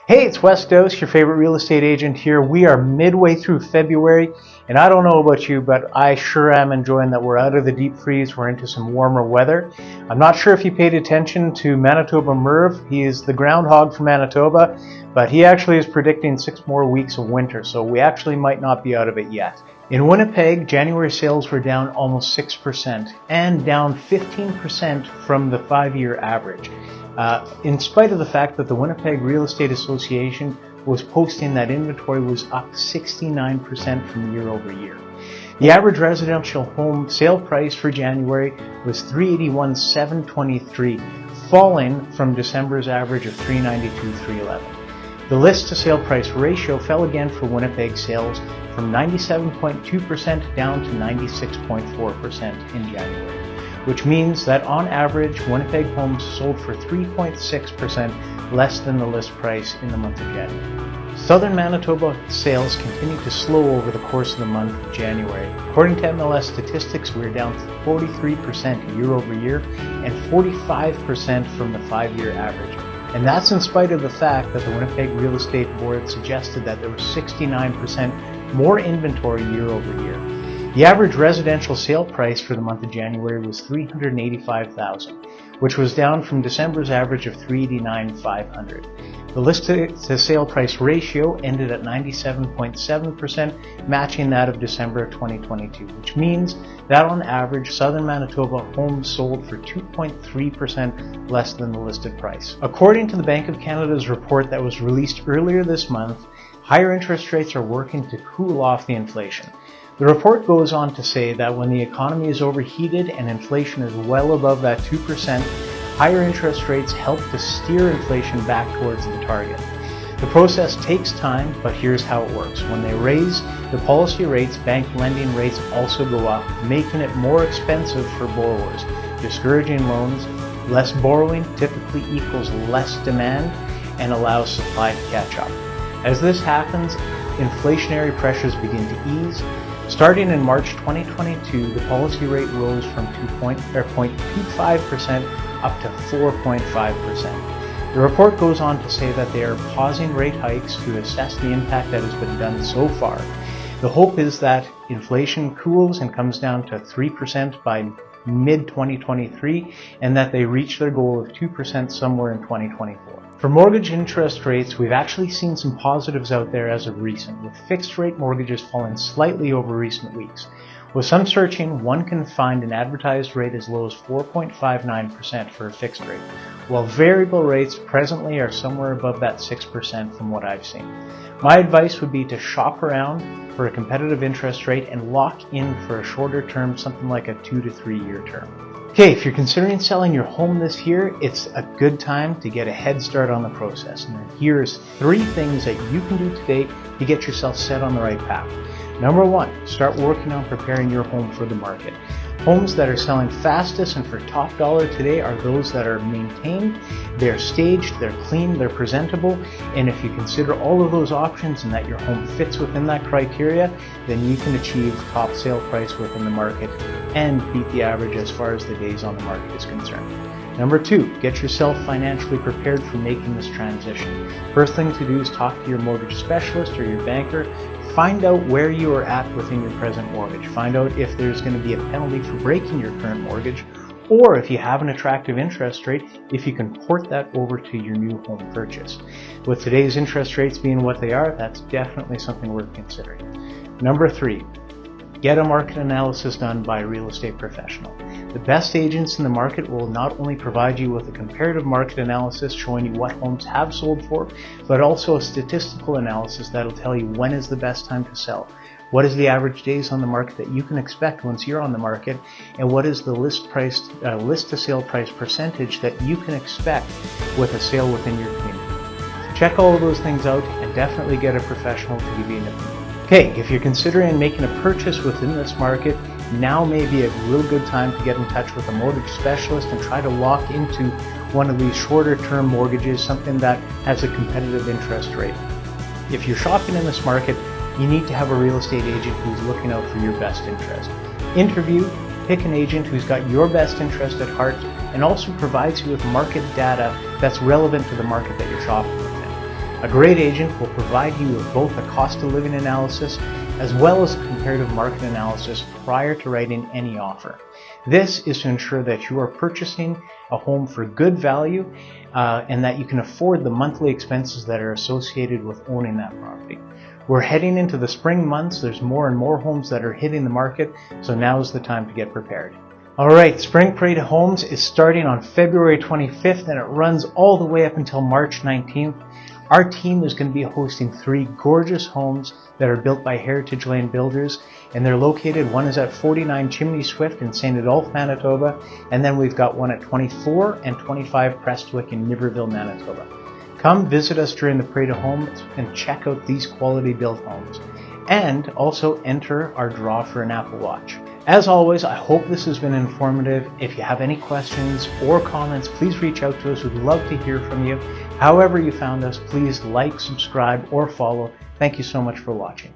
Hey, it's Wes Dose, your favorite real estate agent here. We are midway through February, and I don't know about you, but I sure am enjoying that we're out of the deep freeze. We're into some warmer weather. I'm not sure if you paid attention to Manitoba Merv. He is the groundhog from Manitoba, but he actually is predicting 6 more weeks of winter, so we actually might not be out of it yet. In Winnipeg, January sales were down almost 6% and down 15% from the 5-year average. In spite of the fact that the Winnipeg Real Estate Association was posting that inventory was up 69% from year over year. The average residential home sale price for January was $381,723, falling from December's average of $392,311. The list to sale price ratio fell again for Winnipeg sales from 97.2% down to 96.4% in January, which means that on average, Winnipeg homes sold for 3.6% less than the list price in the month of January. Southern Manitoba sales continued to slow over the course of the month of January. According to MLS statistics, we are down 43% year over year and 45% from the 5-year average. And that's in spite of the fact that the Winnipeg Real Estate Board suggested that there was 69% more inventory year over year. The average residential sale price for the month of January was $385,000, which was down from December's average of $389,500. The list to sale price ratio ended at 97.7%, matching that of December 2022, which means that on average, Southern Manitoba homes sold for 2.3% less than the listed price. According to the Bank of Canada's report that was released earlier this month, higher interest rates are working to cool off the inflation. The report goes on to say that when the economy is overheated and inflation is well above that 2%, higher interest rates help to steer inflation back towards the target. The process takes time, but here's how it works. When they raise the policy rates, bank lending rates also go up, making it more expensive for borrowers, discouraging loans. Less borrowing typically equals less demand and allows supply to catch up. As this happens, inflationary pressures begin to ease. Starting in March 2022, the policy rate rose from 0.25% up to 4.5%. The report goes on to say that they are pausing rate hikes to assess the impact that has been done so far. The hope is that inflation cools and comes down to 3% by mid-2023 and that they reach their goal of 2% somewhere in 2024. For mortgage interest rates, we've actually seen some positives out there as of recent, with fixed rate mortgages falling slightly over recent weeks. With some searching, one can find an advertised rate as low as 4.59% for a fixed rate, while variable rates presently are somewhere above that 6% from what I've seen. My advice would be to shop around for a competitive interest rate and lock in for a shorter term, something like a 2 to 3 year term. Okay, if you're considering selling your home this year, it's a good time to get a head start on the process. And here's 3 things that you can do today to get yourself set on the right path. Number 1, start working on preparing your home for the market. Homes that are selling fastest and for top dollar today are those that are maintained, they're staged, they're clean, they're presentable, and if you consider all of those options and that your home fits within that criteria, then you can achieve top sale price within the market and beat the average as far as the days on the market is concerned. Number 2, get yourself financially prepared for making this transition. First thing to do is talk to your mortgage specialist or your banker. Find out where you are at within your present mortgage. Find out if there's going to be a penalty for breaking your current mortgage, or if you have an attractive interest rate, if you can port that over to your new home purchase. With today's interest rates being what they are, that's definitely something worth considering. Number 3, get a market analysis done by a real estate professional. The best agents in the market will not only provide you with a comparative market analysis showing you what homes have sold for, but also a statistical analysis that'll tell you when is the best time to sell, what is the average days on the market that you can expect once you're on the market, and what is the list to sale price percentage that you can expect with a sale within your community. So check all of those things out and definitely get a professional to give you an opinion. Okay, if you're considering making a purchase within this market, now may be a real good time to get in touch with a mortgage specialist and try to lock into one of these shorter term mortgages, something that has a competitive interest rate. If you're shopping in this market, you need to have a real estate agent who's looking out for your best interest. Interview, pick an agent who's got your best interest at heart and also provides you with market data that's relevant to the market that you're shopping within. A great agent will provide you with both a cost of living analysis as well as a comparative market analysis prior to writing any offer. This is to ensure that you are purchasing a home for good value and that you can afford the monthly expenses that are associated with owning that property. We're heading into the spring months. There's more and more homes that are hitting the market, so now is the time to get prepared. All right, Spring Parade Homes is starting on February 25th and it runs all the way up until March 19th. Our team is going to be hosting 3 gorgeous homes that are built by Heritage Lane Builders, and they're located, one is at 49 Chimney Swift in St. Adolphe, Manitoba, and then we've got one at 24 and 25 Prestwick in Niverville, Manitoba. Come visit us during the Parade of Homes and check out these quality built homes, and also enter our draw for an Apple Watch. As always, I hope this has been informative. If you have any questions or comments, please reach out to us. We'd love to hear from you. However you found us, please like, subscribe, or follow. Thank you so much for watching.